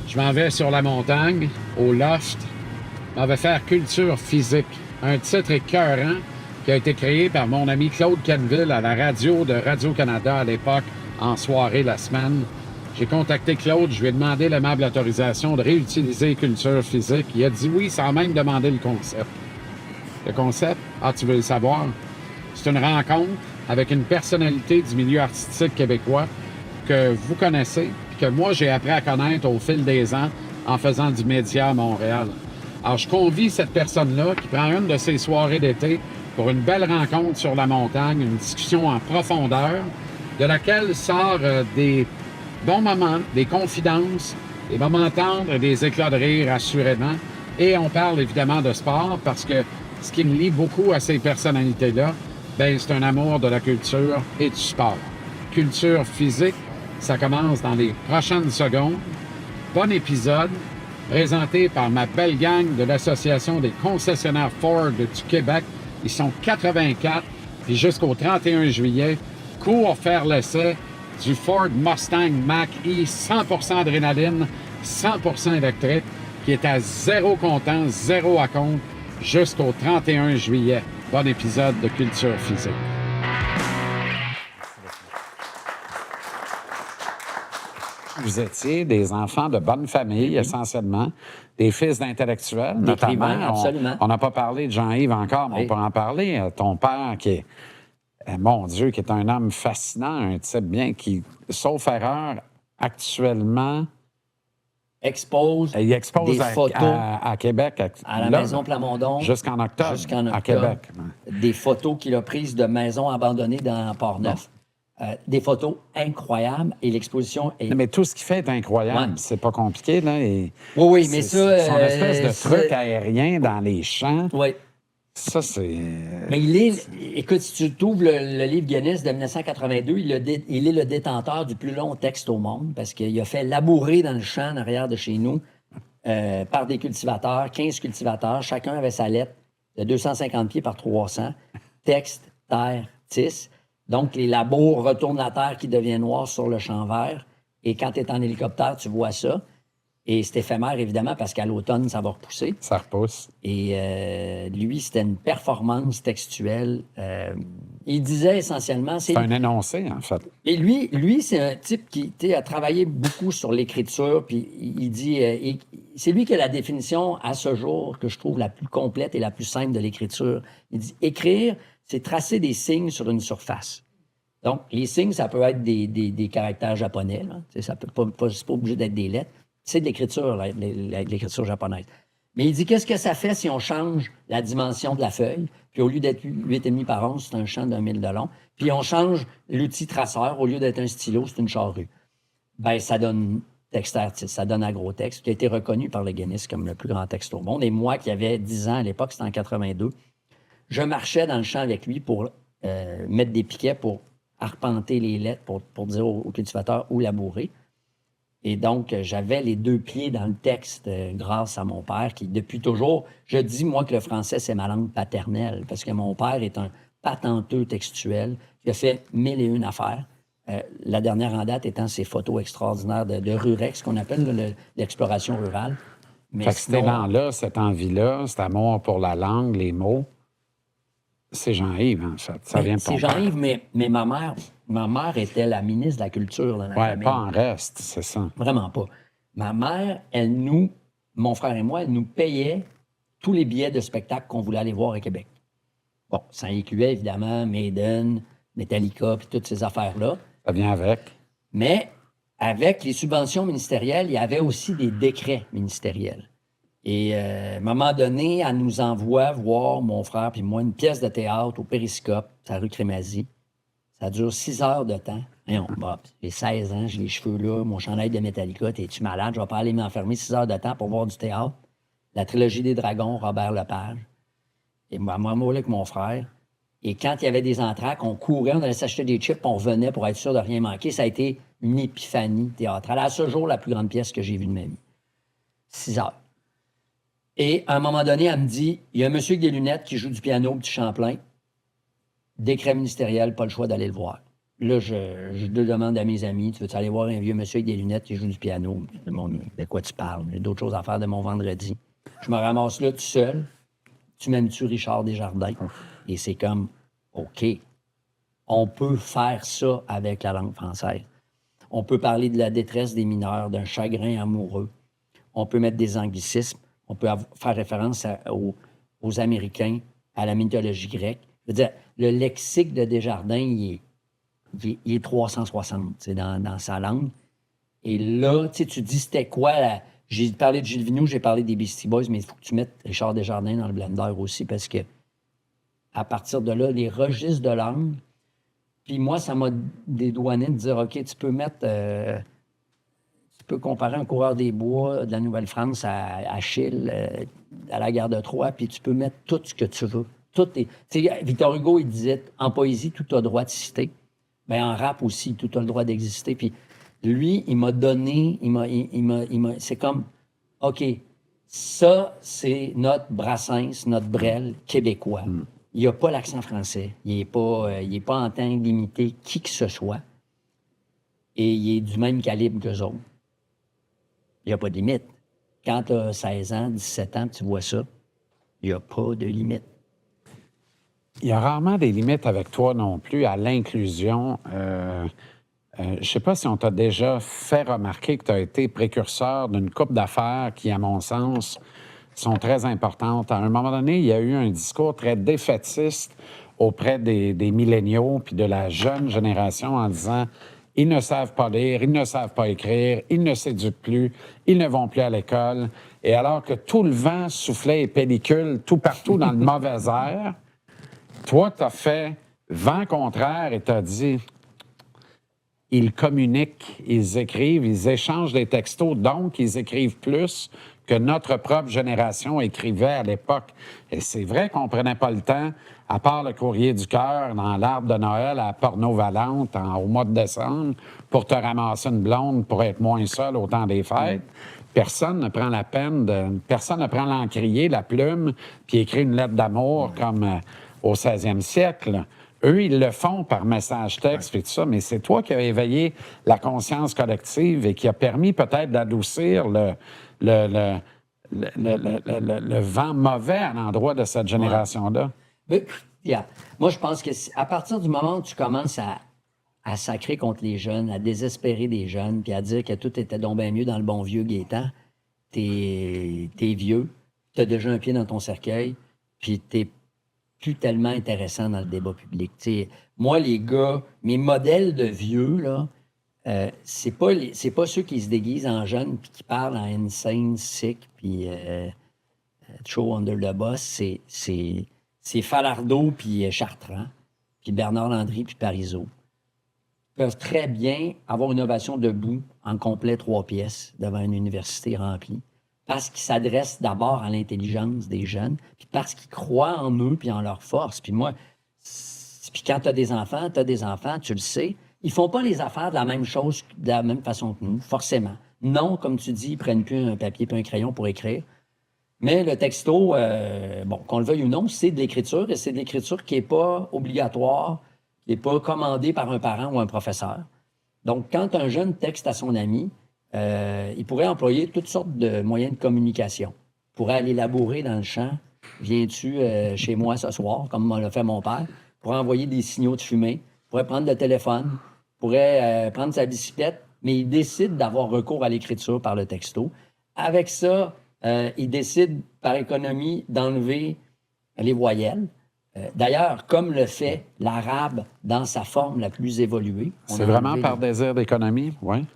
Je m'en vais sur la montagne, au loft. Je m'en vais faire culture physique. Un titre écœurant qui a été créé par mon ami Claude Canville à la radio de Radio-Canada à l'époque, en soirée la semaine. J'ai contacté Claude, je lui ai demandé l'aimable autorisation de réutiliser culture physique. Il a dit oui, sans même demander le concept. Le concept, tu veux le savoir? C'est une rencontre avec une personnalité du milieu artistique québécois que vous connaissez, puis que moi, j'ai appris à connaître au fil des ans en faisant du média à Montréal. Alors, je convie cette personne-là qui prend une de ses soirées d'été pour une belle rencontre sur la montagne, une discussion en profondeur, de laquelle sort des bons moments, des confidences, des moments tendres, des éclats de rire, assurément. Et on parle évidemment de sport parce que ce qui me lie beaucoup à ces personnalités-là, ben c'est un amour de la culture et du sport. Culture physique, ça commence dans les prochaines secondes. Bon épisode, présenté par ma belle gang de l'Association des concessionnaires Ford du Québec. Ils sont 84, puis jusqu'au 31 juillet, cours faire l'essai du Ford Mustang Mach-E 100% adrénaline, 100% électrique, qui est à zéro comptant, zéro à compte, jusqu'au 31 juillet. Bon épisode de Culture physique. Vous étiez des enfants de bonne famille, essentiellement, des fils d'intellectuels, notamment. Absolument. On n'a pas parlé de Jean-Yves encore, mais on peut en parler. Ton père, qui est, mon Dieu, qui est un homme fascinant, un type bien qui, sauf erreur, actuellement... Il expose des photos à Québec. À la maison Plamondon. Jusqu'en octobre, à Québec. Des photos qu'il a prises de maisons abandonnées dans Port-Neuf. Des photos incroyables et l'exposition est... Mais tout ce qu'il fait est incroyable. C'est pas compliqué, là. Oui, mais ça... Son espèce de truc aérien dans les champs. Oui. Ça, c'est... Mais écoute, si tu ouvres le livre Guinness de 1982, il est le détenteur du plus long texte au monde parce qu'il a fait labourer dans le champ en arrière de chez nous par des cultivateurs, 15 cultivateurs. Chacun avait sa lettre de 250 pieds par 300. Texte, terre, tisse. Donc, les labours retournent la terre qui devient noire sur le champ vert. Et quand tu es en hélicoptère, tu vois ça. Et c'est éphémère, évidemment, parce qu'à l'automne, ça va repousser. Ça repousse. Et lui, c'était une performance textuelle. Il disait essentiellement... C'est un énoncé, en fait. Et lui c'est un type qui a travaillé beaucoup sur l'écriture. Puis il dit... c'est lui qui a la définition, à ce jour, que je trouve la plus complète et la plus simple de l'écriture. Il dit, écrire, c'est tracer des signes sur une surface. Donc, les signes, ça peut être des caractères japonais. Là. Ça peut c'est pas obligé d'être des lettres. C'est de l'écriture, l'écriture japonaise. Mais il dit, qu'est-ce que ça fait si on change la dimension de la feuille? Puis au lieu d'être 8,5 par 11, c'est un champ d'un 1000 de long. Puis on change l'outil traceur. Au lieu d'être un stylo, c'est une charrue. Ben ça donne texte artiste, ça donne agrotexte, qui a été reconnu par le Guinness comme le plus grand texte au monde. Et moi, qui avais 10 ans à l'époque, c'était en 82, je marchais dans le champ avec lui pour mettre des piquets pour arpenter les lettres, pour dire aux cultivateurs où labourer. Et donc, j'avais les deux pieds dans le texte grâce à mon père qui, depuis toujours, je dis, moi, que le français, c'est ma langue paternelle parce que mon père est un patenteux textuel qui a fait 1001 affaires. La dernière en date étant ses photos extraordinaires de Rurex, qu'on appelle l'exploration rurale. Mais fait que cet élan-là, cette envie-là, cet amour pour la langue, les mots, c'est Jean-Yves, en fait. Ça vient de ton père. C'est Jean-Yves, mais ma mère était la ministre de la Culture dans la famille. Pas en reste, c'est ça. Vraiment pas. Ma mère, mon frère et moi, elle nous payait tous les billets de spectacle qu'on voulait aller voir à Québec. Bon, ça incluait évidemment Maiden, Metallica, puis toutes ces affaires-là. Ça vient avec. Mais avec les subventions ministérielles, il y avait aussi des décrets ministériels. Et à un moment donné, elle nous envoie voir, mon frère puis moi, une pièce de théâtre au Périscope, à la rue Crémazie. Ça dure 6 heures de temps. J'ai 16 ans, j'ai les cheveux là, mon chandail de Metallica, t'es-tu malade? Je vais pas aller m'enfermer 6 heures de temps pour voir du théâtre. La trilogie des Dragons, Robert Lepage. Et moi, avec mon frère. Et quand il y avait des entr'actes, on courait, on allait s'acheter des chips, on revenait pour être sûr de rien manquer. Ça a été une épiphanie théâtrale. À ce jour, la plus grande pièce que j'ai vue de ma vie. 6 heures. Et à un moment donné, elle me dit, il y a un monsieur avec des lunettes qui joue du piano au Petit Champlain. Décret ministériel, pas le choix d'aller le voir. là, je demande à mes amis, tu veux aller voir un vieux monsieur avec des lunettes qui joue du piano? Le monde, de quoi tu parles? J'ai d'autres choses à faire de mon vendredi. Je me ramasse là tout seul. Tu m'aimes-tu, Richard Desjardins? Et c'est comme, OK, on peut faire ça avec la langue française. On peut parler de la détresse des mineurs, d'un chagrin amoureux. On peut mettre des anglicismes. On peut faire référence aux Américains, à la mythologie grecque. Je veux dire, le lexique de Desjardins, il est 360 dans sa langue. Et là, tu dis, c'était quoi? J'ai parlé de Gilles Vigneault, j'ai parlé des Beastie Boys, mais il faut que tu mettes Richard Desjardins dans le blender aussi, parce que à partir de là, les registres de langue, puis moi, ça m'a dédouané de dire, OK, tu peux mettre... tu peux comparer un coureur des bois de la Nouvelle-France à Achille, à la guerre de Troie, puis tu peux mettre tout ce que tu veux. Victor Hugo, il disait, en poésie, tout a droit de citer. Bien, en rap aussi, tout a le droit d'exister. Puis lui, il m'a donné, c'est comme, OK, ça, c'est notre Brassens, notre Brel québécois. Il n'a pas l'accent français. Il n'est pas en train d'imiter qui que ce soit. Et il est du même calibre qu'eux autres. Il n'y a pas de limite. Quand tu as 16 ans, 17 ans, tu vois ça, il n'y a pas de limite. Il y a rarement des limites avec toi non plus à l'inclusion. Je ne sais pas si on t'a déjà fait remarquer que tu as été précurseur d'une couple d'affaires qui, à mon sens, sont très importantes. À un moment donné, il y a eu un discours très défaitiste auprès des milléniaux puis de la jeune génération en disant « Ils ne savent pas lire, ils ne savent pas écrire, ils ne s'éduquent plus, ils ne vont plus à l'école. » Et alors que tout le vent soufflait et pellicule tout partout dans le mauvais air, toi, tu as fait vent contraire et tu as dit ils communiquent, ils écrivent, ils échangent des textos, donc ils écrivent plus que notre propre génération écrivait à l'époque. Et c'est vrai qu'on ne prenait pas le temps, à part le courrier du cœur dans l'arbre de Noël à Porno-Valente au mois de décembre, pour te ramasser une blonde pour être moins seul au temps des fêtes. Personne ne prend la peine personne ne prend l'encrier, la plume, puis écrit une lettre d'amour comme au 16e siècle. Eux, ils le font par message texte et tout ça, mais c'est toi qui as éveillé la conscience collective et qui a permis peut-être d'adoucir le vent mauvais à l'endroit de cette génération-là. Mais, moi, je pense que à partir du moment où tu commences à sacrer contre les jeunes, à désespérer des jeunes, puis à dire que tout était donc bien mieux dans le bon vieux Gaétan, t'es vieux, t'as déjà un pied dans ton cercueil, puis t'es plus tellement intéressant dans le débat public. T'sais, moi, les gars, mes modèles de vieux, là, c'est pas ceux qui se déguisent en jeunes puis qui parlent en insane, sick, puis show under the bus. C'est Falardeau puis Chartrand, puis Bernard Landry puis Parizeau. Ils peuvent très bien avoir une ovation debout en complet 3 pièces devant une université remplie. Parce qu'ils s'adressent d'abord à l'intelligence des jeunes, puis parce qu'ils croient en eux puis en leur force. Puis moi, puis quand tu as des enfants, tu le sais, ils font pas les affaires de la même chose, de la même façon que nous, forcément. Non, comme tu dis, ils prennent plus un papier puis un crayon pour écrire. Mais le texto, qu'on le veuille ou non, c'est de l'écriture, et c'est de l'écriture qui n'est pas obligatoire, qui n'est pas commandée par un parent ou un professeur. Donc, quand un jeune texte à son ami, il pourrait employer toutes sortes de moyens de communication. Il pourrait aller labourer dans le champ. Viens-tu chez moi ce soir, comme l'a fait mon père? Il pourrait envoyer des signaux de fumée. Il pourrait prendre le téléphone. Il pourrait prendre sa bicyclette. Mais il décide d'avoir recours à l'écriture par le texto. Avec ça, il décide, par économie, d'enlever les voyelles. D'ailleurs, comme le fait l'arabe dans sa forme la plus évoluée. C'est vraiment par désir d'économie, oui?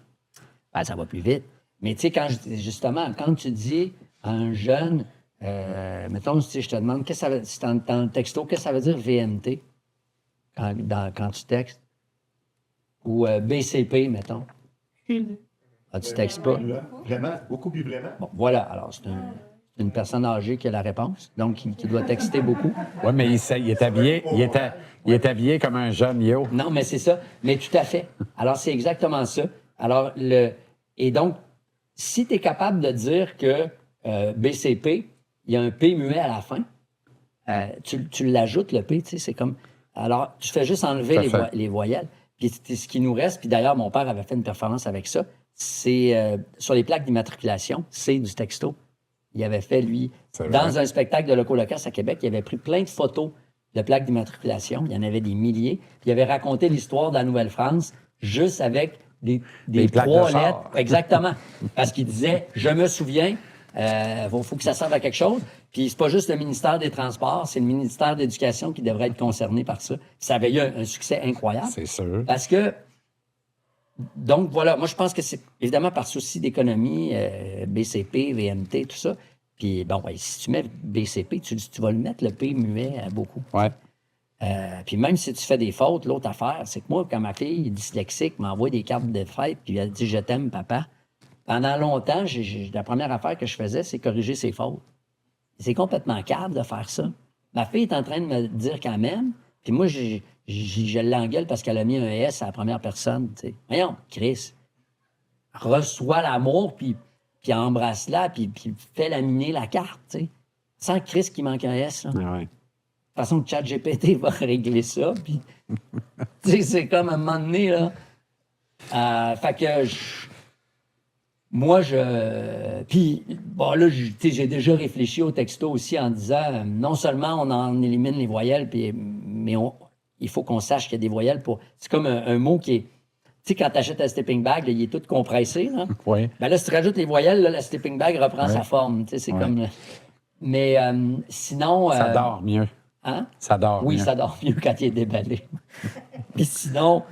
Ben, ça va plus vite. Mais tu sais, justement, quand tu dis à un jeune, mettons, je te demande, qu'est-ce que ça veut dire, dans le texto, qu'est-ce que ça veut dire VNT quand tu textes? Ou BCP, mettons. Ah, tu textes pas? Vraiment, beaucoup plus vraiment. Bon, voilà. Alors, c'est une personne âgée qui a la réponse, donc qui doit texter beaucoup. Oui, mais il est habillé comme un jeune yo. Non, mais c'est ça. Mais tout à fait. Alors, c'est exactement ça. Alors, et donc, si tu es capable de dire que BCP, il y a un P muet à la fin, tu l'ajoutes, le P, tu sais, c'est comme... Alors, tu fais juste enlever les voyelles. Puis c'est ce qui nous reste. Puis d'ailleurs, mon père avait fait une performance avec ça. C'est sur les plaques d'immatriculation, c'est du texto. Il avait fait, lui, dans un spectacle de Loco-Locas à Québec, il avait pris plein de photos de plaques d'immatriculation. Il y en avait des milliers. Puis il avait raconté l'histoire de la Nouvelle-France juste avec des plaques 3 de char. lettres. Exactement. Parce qu'il disait, je me souviens, faut que ça serve à quelque chose. Puis c'est pas juste le ministère des Transports, c'est le ministère de l'Éducation qui devrait être concerné par ça. Puis ça avait eu un succès incroyable. C'est sûr. Parce que, donc voilà, moi je pense que c'est évidemment par souci d'économie, BCP, VMT, tout ça. Puis bon, ben, si tu mets BCP, tu vas le mettre, le P muet à beaucoup. Ouais. Puis même si tu fais des fautes, l'autre affaire, c'est que moi, quand ma fille est dyslexique, m'envoie des cartes de fête, puis elle dit « Je t'aime, papa », pendant longtemps, la première affaire que je faisais, c'est corriger ses fautes. C'est complètement câble de faire ça. Ma fille est en train de me dire qu'elle m'aime, puis moi, je l'engueule parce qu'elle a mis un S à la première personne. T'sais. Voyons, Chris, reçois l'amour, puis embrasse-la, puis fais laminer la carte. T'sais. Sans Chris qui manque un S. Là. Ouais. De toute façon, le ChatGPT va régler ça, puis c'est comme à un moment donné, là. Fait que moi, puis, bon, là, j'ai déjà réfléchi au texto aussi en disant, non seulement on en élimine les voyelles, mais il faut qu'on sache qu'il y a des voyelles pour... C'est comme un mot qui est... Tu sais, quand tu achètes un sleeping bag, là, il est tout compressé, là. Oui. Ben là, si tu rajoutes les voyelles, là, la sleeping bag reprend sa forme. Tu sais, c'est comme... Mais sinon... Ça dort mieux. Hein? Ça dort Oui, mieux. ça dort mieux quand il est déballé. Puis sinon,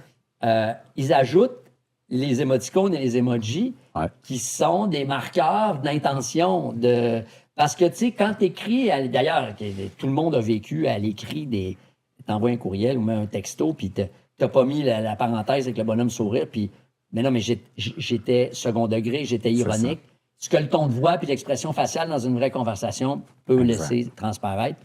ils ajoutent les émoticônes et les emojis qui sont des marqueurs d'intention. Parce que, tu sais, quand tu écris, d'ailleurs, tout le monde a vécu à l'écrit t'envoies un courriel ou même un texto, puis t'as pas mis la parenthèse avec le bonhomme sourire, puis... Mais non, mais j'étais second degré, j'étais ironique. Ce que le ton de voix puis l'expression faciale dans une vraie conversation peut laisser transparaître.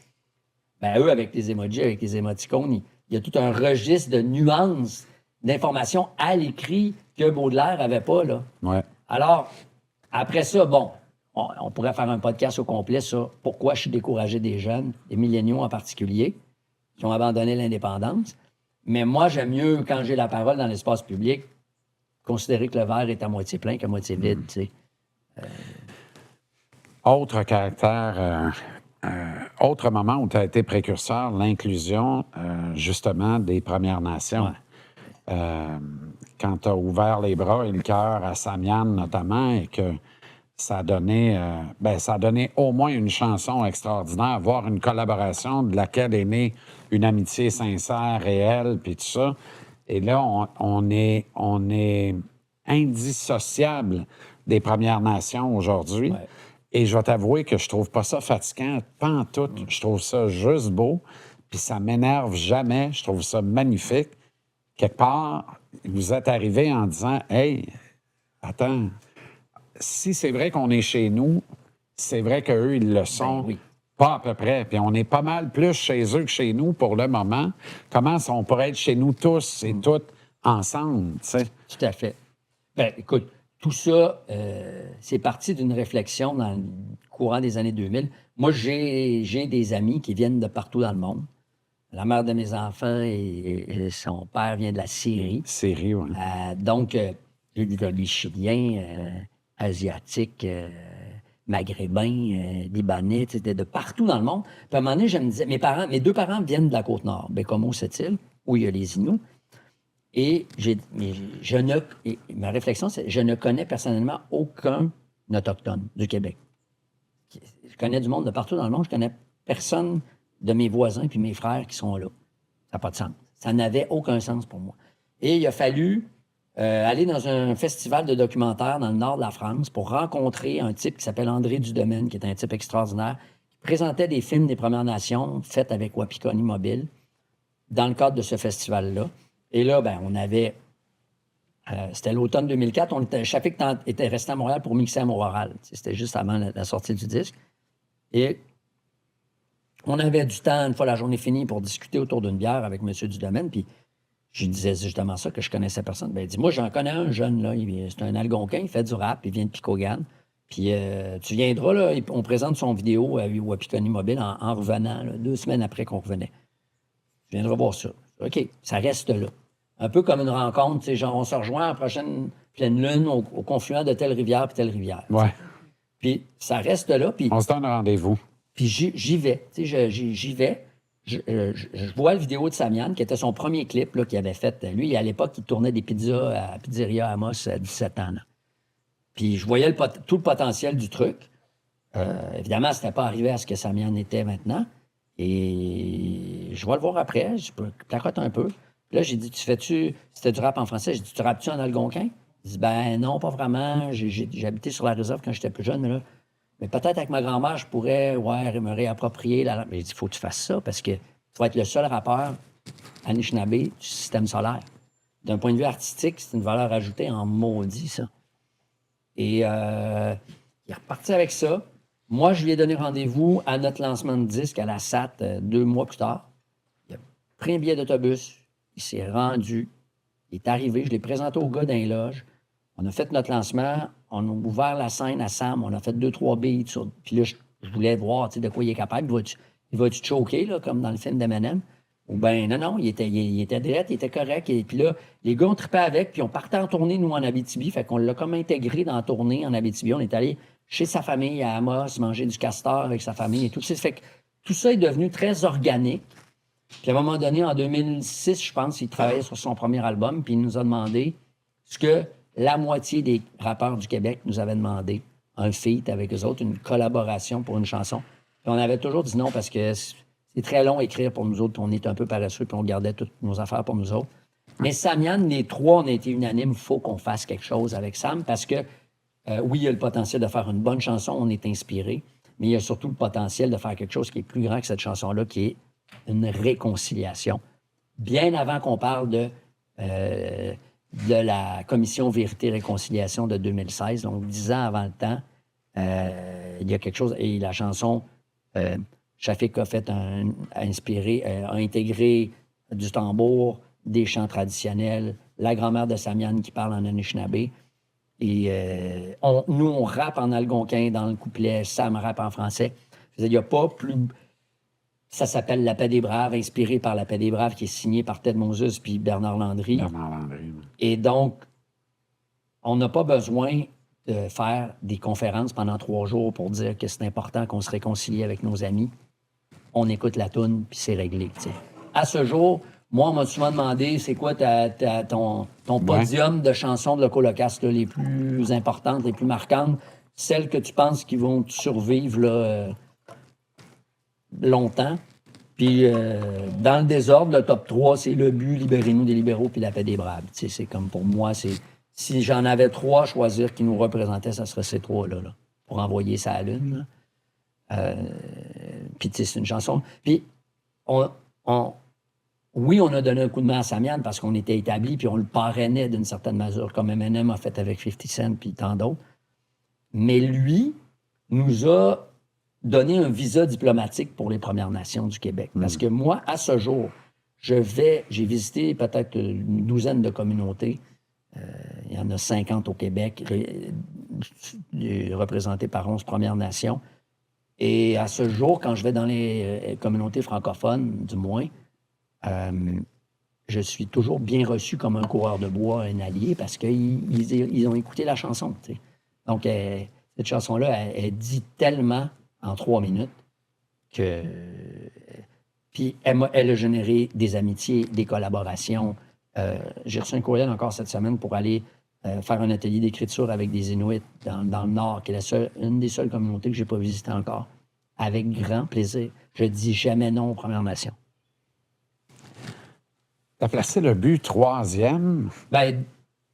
Ben eux, avec les emojis, avec les émoticônes, il y a tout un registre de nuances, d'informations à l'écrit que Baudelaire avait pas, là. Ouais. Alors, après ça, bon, on pourrait faire un podcast au complet sur pourquoi je suis découragé des jeunes, des milléniaux en particulier, qui ont abandonné l'indépendance. Mais moi, j'aime mieux, quand j'ai la parole dans l'espace public, considérer que le verre est à moitié plein qu'à moitié vide, tu sais. Autre caractère, autre moment où tu as été précurseur, l'inclusion, justement, des Premières Nations. Quand tu as ouvert les bras et le cœur à Samian, notamment, et que ça a donné au moins une chanson extraordinaire, voire une collaboration de laquelle est née une amitié sincère, réelle, puis tout ça. Et là, on est indissociable des Premières Nations aujourd'hui. Ouais. Et je vais t'avouer que je trouve pas ça fatigant, pas en tout. Je trouve ça juste beau, puis ça m'énerve jamais. Je trouve ça magnifique. Quelque part, vous êtes arrivé en disant « Hey, attends, si c'est vrai qu'on est chez nous, c'est vrai qu'eux, ils le sont. Ben oui. Pas à peu près. Puis on est pas mal plus chez eux que chez nous pour le moment. Comment on pourrait être chez nous tous et toutes ensemble, tu sais? » Tout à fait. Ben, écoute, tout ça, c'est parti d'une réflexion dans le courant des années 2000. Moi, j'ai des amis qui viennent de partout dans le monde. La mère de mes enfants et son père vient de la Syrie. Syrie, oui. Donc, j'ai des Chiliens, Asiatiques, Maghrébins, Libanais, de partout dans le monde. Puis à un moment donné, je me disais, mes deux parents viennent de la Côte-Nord, Bécomo, cette-île, où il y a les Inuits. Et ma réflexion, c'est je ne connais personnellement aucun autochtone du Québec. Je connais du monde de partout dans le monde, je connais personne de mes voisins puis mes frères qui sont là. Ça n'a pas de sens. Ça n'avait aucun sens pour moi. Et il a fallu aller dans un festival de documentaires dans le nord de la France pour rencontrer un type qui s'appelle André Dudemaine, qui est un type extraordinaire, qui présentait des films des Premières Nations faits avec Wapikoni Mobile dans le cadre de ce festival-là. Et là, ben, on avait... c'était l'automne 2004. Shafik était resté à Montréal pour mixer à Montréal. C'était juste avant la sortie du disque. Et on avait du temps, une fois la journée finie, pour discuter autour d'une bière avec M. Dudemaine. Puis je disais justement ça, que je connaissais personne. Ben, il dit, moi, j'en connais un jeune, là. C'est un Algonquin, il fait du rap, il vient de Picogan. Puis tu viendras, là, on présente son vidéo à Wapikoni Mobile en revenant, là, 2 semaines après qu'on revenait. Tu viendras voir ça. OK, ça reste là. un peu comme une rencontre, tu sais, genre, on se rejoint en prochaine pleine lune au confluent de telle rivière puis telle rivière. Ouais. Puis ça reste là, puis On se donne rendez-vous. j'y vais. Tu sais, j'y vais. Je vois la vidéo de Samian, qui était son premier clip là, qu'il avait fait. Lui, à l'époque, il tournait des pizzas à Pizzeria Amos à 17 ans. Là. Puis je voyais tout le potentiel du truc. Évidemment, c'était pas arrivé à ce que Samian était maintenant. Et je vais le voir après. Je placote un peu. Puis là, j'ai dit, c'était du rap en français. J'ai dit, tu rappes-tu en algonquin? Il dit, ben non, pas vraiment. J'ai habité sur la réserve quand j'étais plus jeune, mais peut-être avec ma grand-mère, je pourrais me réapproprier la langue. Mais il dit, il faut que tu fasses ça parce que tu vas être le seul rappeur Anishinaabe du système solaire. D'un point de vue artistique, c'est une valeur ajoutée en maudit, ça. Et il est reparti avec ça. Moi, je lui ai donné rendez-vous à notre lancement de disque à la SAT 2 mois plus tard. Il a pris un billet d'autobus. Il s'est rendu. Il est arrivé. Je l'ai présenté au gars dans les loges. On a fait notre lancement. On a ouvert la scène à Sam. On a fait 2-3 beats. Puis là, je voulais voir de quoi il est capable. Il va-tu te choquer, là, comme dans le film d'Eminem? Ou bien, non, il était direct, il était correct. Et puis là, les gars ont trippé avec. Puis on partait en tournée, nous, en Abitibi. Fait qu'on l'a comme intégré dans la tournée en Abitibi. On est allé chez sa famille à Amos, manger du castor avec sa famille et tout. Fait que tout ça est devenu très organique. Puis à un moment donné, en 2006, je pense, il travaillait sur son premier album, puis il nous a demandé ce que la moitié des rappeurs du Québec nous avaient demandé, un feat avec eux autres, une collaboration pour une chanson. Puis on avait toujours dit non parce que c'est très long à écrire pour nous autres, puis on est un peu paresseux, puis on gardait toutes nos affaires pour nous autres. Mais Samian, les trois, on a été unanimes, il faut qu'on fasse quelque chose avec Sam parce que oui, il y a le potentiel de faire une bonne chanson, on est inspiré, mais il y a surtout le potentiel de faire quelque chose qui est plus grand que cette chanson-là, qui est une réconciliation. Bien avant qu'on parle de la Commission Vérité-Réconciliation de 2016, donc 10 ans avant le temps, il y a quelque chose, et la chanson, Shafik a intégré du tambour, des chants traditionnels, la grand-mère de Samian qui parle en Anishinaabe. Et nous, on rappe en algonquin dans le couplet, Sam rappe en français. Il n'y a pas plus... Ça s'appelle La Paix des Braves, inspiré par La Paix des Braves, qui est signé par Ted Moses puis Bernard Landry. Et donc, on n'a pas besoin de faire des conférences pendant 3 jours pour dire que c'est important qu'on se réconcilie avec nos amis. On écoute la toune, puis c'est réglé. T'sais. À ce jour... Moi, on m'a souvent demandé, c'est quoi ton podium de chansons de Loco-Locast les plus importantes, les plus marquantes, celles que tu penses qui vont te survivre là, longtemps. Puis, dans le désordre, le top 3, c'est Le But, Libérez-nous des libéraux, puis La Paix des Braves. C'est comme pour moi, si j'en avais 3 à choisir qui nous représentaient, ça serait ces 3-là, là, pour envoyer ça à la lune. Puis, c'est une chanson. Puis, oui, on a donné un coup de main à Samian parce qu'on était établi puis on le parrainait d'une certaine mesure, comme Eminem a fait avec 50 Cent puis tant d'autres. Mais lui nous a donné un visa diplomatique pour les Premières Nations du Québec. Parce que moi, à ce jour, j'ai visité peut-être une douzaine de communautés. Il y en a 50 au Québec, représentées par 11 Premières Nations. Et à ce jour, quand je vais dans les communautés francophones, du moins, je suis toujours bien reçu comme un coureur de bois, un allié, parce qu'ils ont écouté la chanson. T'sais. Donc, cette chanson-là, elle dit tellement en 3 minutes que... Puis, elle a généré des amitiés, des collaborations. J'ai reçu un courriel encore cette semaine pour aller faire un atelier d'écriture avec des Inuits dans le Nord, qui est une des seules communautés que je n'ai pas visitées encore. Avec grand plaisir. Je dis jamais non aux Premières Nations. Tu as placé Le But 3e. Ben,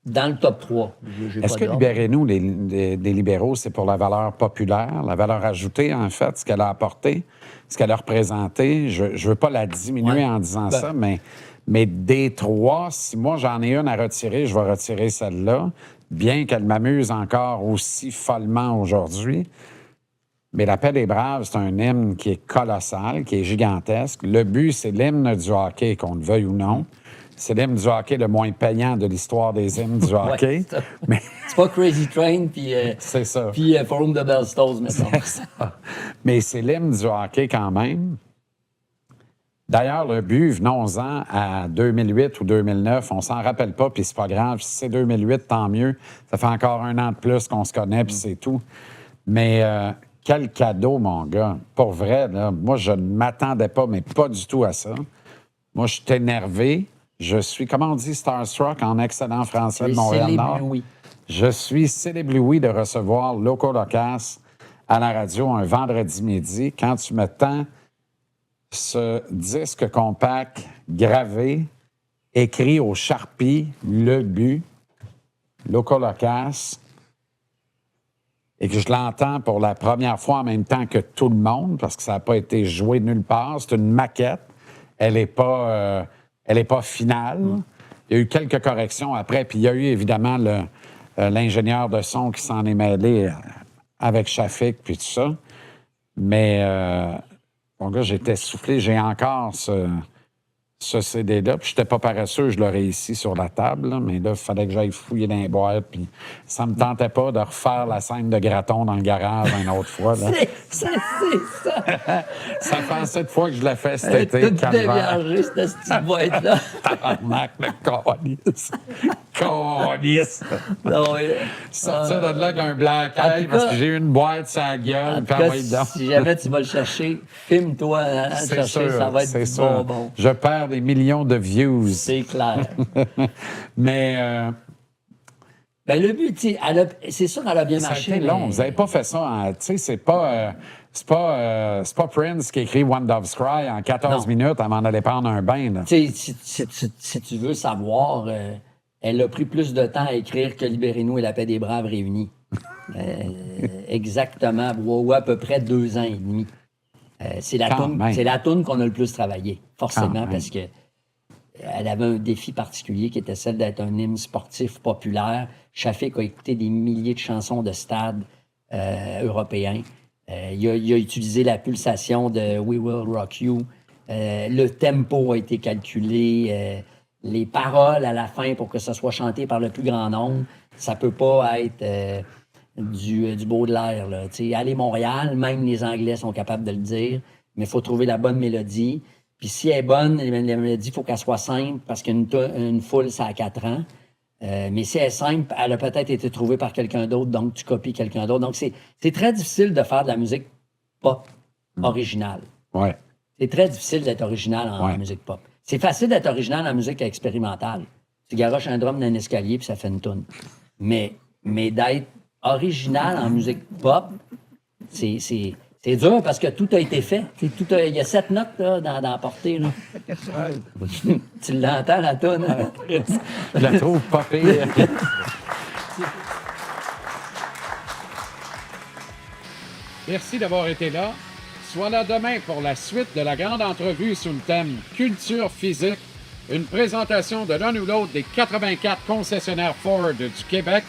dans le top 3. Est-ce que Libérez-nous des libéraux, c'est pour la valeur populaire, la valeur ajoutée, en fait, ce qu'elle a apporté, ce qu'elle a représenté? Je ne veux pas la diminuer en disant ça, mais des 3, si moi j'en ai une à retirer, je vais retirer celle-là, bien qu'elle m'amuse encore aussi follement aujourd'hui. Mais La Paix des Braves, c'est un hymne qui est colossal, qui est gigantesque. Le But, c'est l'hymne du hockey, qu'on le veuille ou non. C'est l'hymne du hockey le moins payant de l'histoire des hymnes du hockey. Mais... C'est pas Crazy Train puis c'est ça. Puis Forum de Bell-Stolz, mettons. Mais c'est l'hymne du hockey quand même. D'ailleurs, le but, venons-en à 2008 ou 2009, on s'en rappelle pas, puis c'est pas grave. Si c'est 2008, tant mieux. Ça fait encore un an de plus qu'on se connaît, puis c'est tout. Mais quel cadeau, mon gars. Pour vrai, là, moi, je ne m'attendais pas, mais pas du tout à ça. Moi, je suis énervé. Je suis, comment on dit, starstruck en excellent français de Montréal-Nord. Célébloui. Je suis célébloui de recevoir Loco Locas à la radio un vendredi midi. Quand tu me tends ce disque compact gravé, écrit au Sharpie, le but, Loco Locas, et que je l'entends pour la première fois en même temps que tout le monde, parce que ça n'a pas été joué nulle part. C'est une maquette. Elle n'est pas finale. Il y a eu quelques corrections après, puis il y a eu évidemment l'ingénieur de son qui s'en est mêlé avec Shafik, puis tout ça. Mais, mon gars, j'étais soufflé. J'ai encore ce CD-là. Puis, je n'étais pas paresseux, je l'aurais ici sur la table. Là, mais là, il fallait que j'aille fouiller dans les boîtes. Puis, ça me tentait pas de refaire la scène de Graton dans le garage une autre fois. Là. C'est ça. Ça fait 7 fois que je l'ai fait cet été. Tout déviangé, cette petite boîte-là. Tabarnak, le calice. Calice. Non, oui. Sortir de là avec un black eye parce que j'ai eu une boîte sur la gueule. En tout Puis cas, envoyer dedans. si jamais tu vas le chercher, filme-toi à le C'est chercher, sûr, ça va être c'est du sûr. bonbon. Je perds des millions de views. C'est clair. Mais Ben, le but, tu sais, c'est sûr qu'elle a bien ça a marché. été long. mais- Vous n'avez pas fait ça. Tu sais, c'est pas Prince qui écrit One Dove's Cry en 14 Non. minutes avant d'aller prendre un bain. Là. Tu sais, si tu veux savoir, elle a pris plus de temps à écrire que Libérez-nous et la paix des braves réunis. Exactement, ou à peu près 2 ans et demi. C'est la Quand toune même. c'est la toune qu'on a le plus travaillé, Quand forcément, même. parce que elle avait un défi particulier qui était celle d'être un hymne sportif populaire. Shafik a écouté des milliers de chansons de stade européens. Il a utilisé la pulsation de We Will Rock You. Le tempo a été calculé. Les paroles à la fin pour que ça soit chanté par le plus grand nombre. Ça peut pas être du Baudelaire. Là. T'sais, Allez Montréal, même les Anglais sont capables de le dire, mais il faut trouver la bonne mélodie. Puis si elle est bonne, la mélodie, il faut qu'elle soit simple, parce qu'une foule, ça a 4 ans. Mais si elle est simple, elle a peut-être été trouvée par quelqu'un d'autre, donc tu copies quelqu'un d'autre. Donc c'est très difficile de faire de la musique pop originale. Ouais. C'est très difficile d'être original en musique pop. C'est facile d'être original en musique expérimentale. Tu garoches un drum dans un escalier puis ça fait une toune. Mais d'être original en musique pop, c'est dur parce que tout a été fait. Il y a 7 notes là, dans la portée. Là. Tu l'entends, la toune? Hein? Je la trouve pas pire. Merci d'avoir été là. Sois là demain pour la suite de la grande entrevue sous le thème Culture physique, une présentation de l'un ou l'autre des 84 concessionnaires Ford du Québec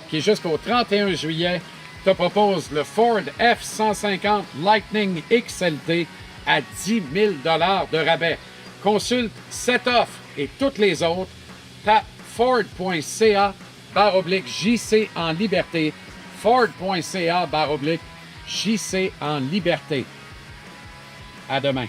qui, jusqu'au 31 juillet, te propose le Ford F-150 Lightning XLT à 10 000 $ de rabais. Consulte cette offre et toutes les autres. Tape Ford.ca/JC en liberté. Ford.ca/JC en liberté. À demain.